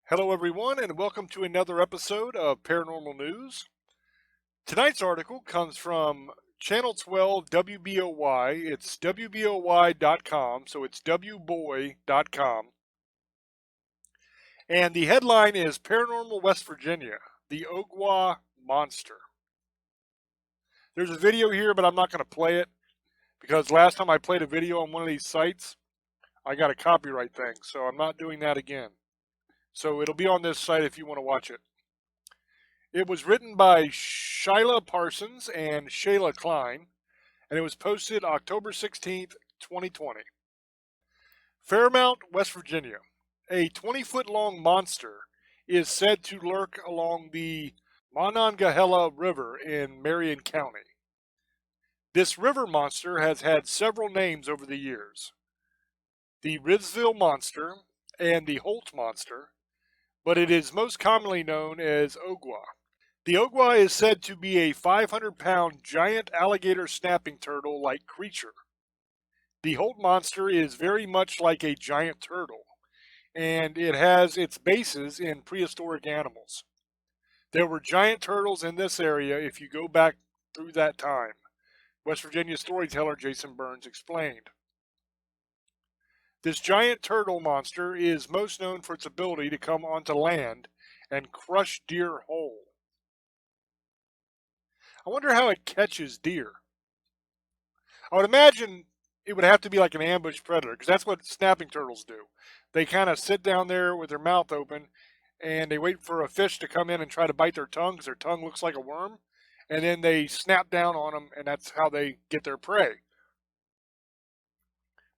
Hello, everyone, and welcome to another episode of Paranormal News. Tonight's article comes from Channel 12 WBOY. It's WBOY.com, so it's WBOY.com. And the headline is Paranormal West Virginia, the Ogua Monster. There's a video here, but I'm not going to play it because last time I played a video on one of these sites, I got a copyright thing, so I'm not doing that again. So it'll be on this site if you want to watch it. It was written by Shyla Parsons and Shayla Klein, and it was posted October 16th, 2020. Fairmount, West Virginia. A 20-foot-long monster is said to lurk along the Monongahela River in Marion County. This river monster has had several names over the years. The Ridsville Monster and the Holt Monster, but it is most commonly known as Ogua. The Ogua is said to be a 500-pound giant alligator snapping turtle-like creature. The Holt monster is very much like a giant turtle, and it has its bases in prehistoric animals. There were giant turtles in this area if you go back through that time, West Virginia storyteller Jason Burns explained. This giant turtle monster is most known for its ability to come onto land and crush deer whole. I wonder how it catches deer. I would imagine it would have to be like an ambush predator, because that's what snapping turtles do. They kind of sit down there with their mouth open, and they wait for a fish to come in and try to bite their tongue, because their tongue looks like a worm, and then they snap down on them, and that's how they get their prey.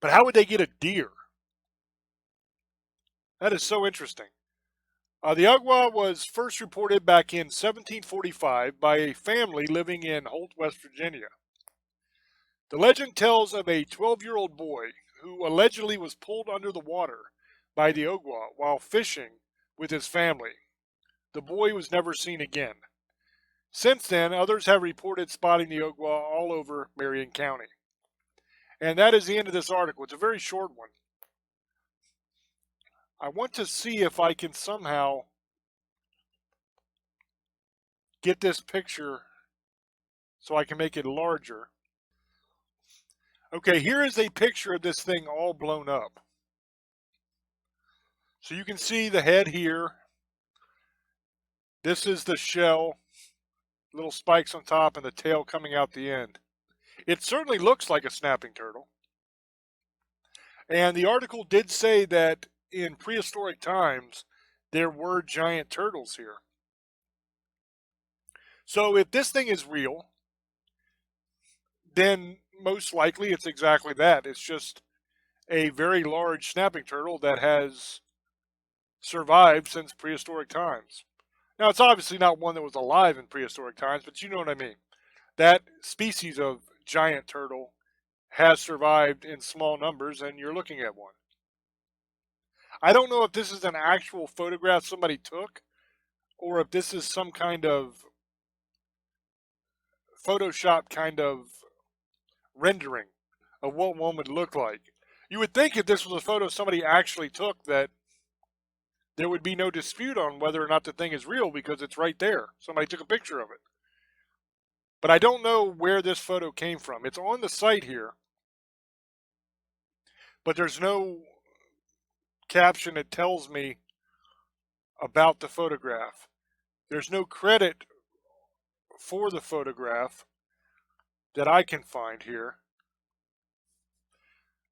But how would they get a deer? That is so interesting. The Ogua was first reported back in 1745 by a family living in Holt, West Virginia. The legend tells of a 12-year-old boy who allegedly was pulled under the water by the Ogua while fishing with his family. The boy was never seen again. Since then, others have reported spotting the Ogua all over Marion County. And that is the end of this article. It's a very short one. I want to see if I can somehow get this picture so I can make it larger. Okay, here is a picture of this thing all blown up. So you can see the head here. This is the shell, little spikes on top and the tail coming out the end. It certainly looks like a snapping turtle. And the article did say that in prehistoric times, there were giant turtles here. So if this thing is real, then most likely it's exactly that. It's just a very large snapping turtle that has survived since prehistoric times. Now, it's obviously not one that was alive in prehistoric times, but you know what I mean. That species of giant turtle has survived in small numbers, and you're looking at one. I don't know if this is an actual photograph somebody took, or if this is some kind of Photoshop kind of rendering of what one would look like. You would think if this was a photo somebody actually took that there would be no dispute on whether or not the thing is real because it's right there. Somebody took a picture of it. But I don't know where this photo came from. It's on the site here, but there's no caption that tells me about the photograph. There's no credit for the photograph that I can find here.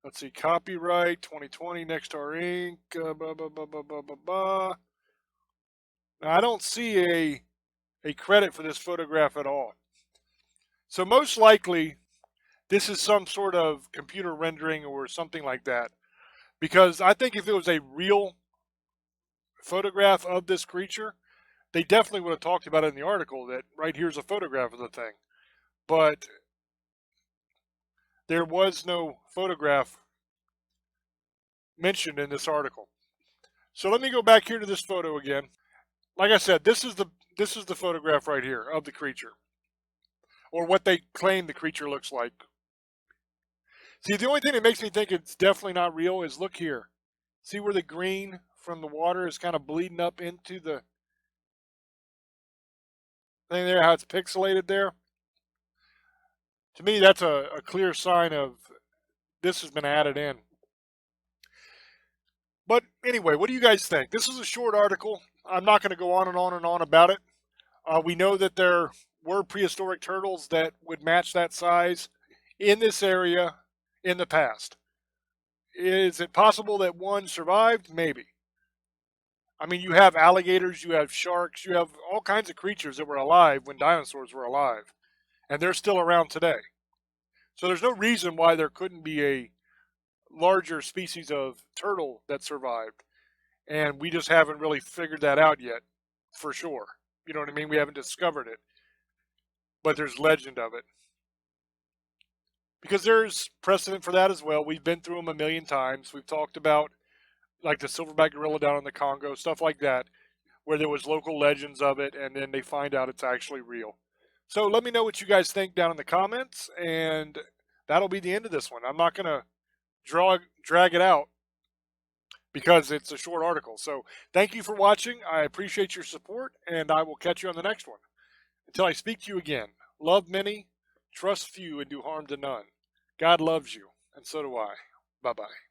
Let's see, copyright 2020, Nextar Inc. Now, I don't see a credit for this photograph at all. So most likely, this is some sort of computer rendering or something like that. Because I think if it was a real photograph of this creature, they definitely would have talked about it in the article that right here's a photograph of the thing. But there was no photograph mentioned in this article. So let me go back here to this photo again. Like I said, this is the photograph right here of the creature, or what they claim the creature looks like. See, the only thing that makes me think it's definitely not real is look here. See where the green from the water is kind of bleeding up into the thing there, how it's pixelated there. To me, that's a clear sign of this has been added in. But anyway, what do you guys think? This is a short article. I'm not going to go on and on and on about it. We know that there were prehistoric turtles that would match that size in this area in the past. Is it possible that one survived? Maybe. I mean, you have alligators, you have sharks, you have all kinds of creatures that were alive when dinosaurs were alive, and they're still around today. So there's no reason why there couldn't be a larger species of turtle that survived, and we just haven't really figured that out yet, for sure. You know what I mean? We haven't discovered it, but there's legend of it. Because there's precedent for that as well. We've been through them a million times. We've talked about like the silverback gorilla down in the Congo, stuff like that, where there was local legends of it, and then they find out it's actually real. So let me know what you guys think down in the comments, and that'll be the end of this one. I'm not going to drag it out because it's a short article. So thank you for watching. I appreciate your support, and I will catch you on the next one. Until I speak to you again, love many, trust few, and do harm to none. God loves you, and so do I. Bye-bye.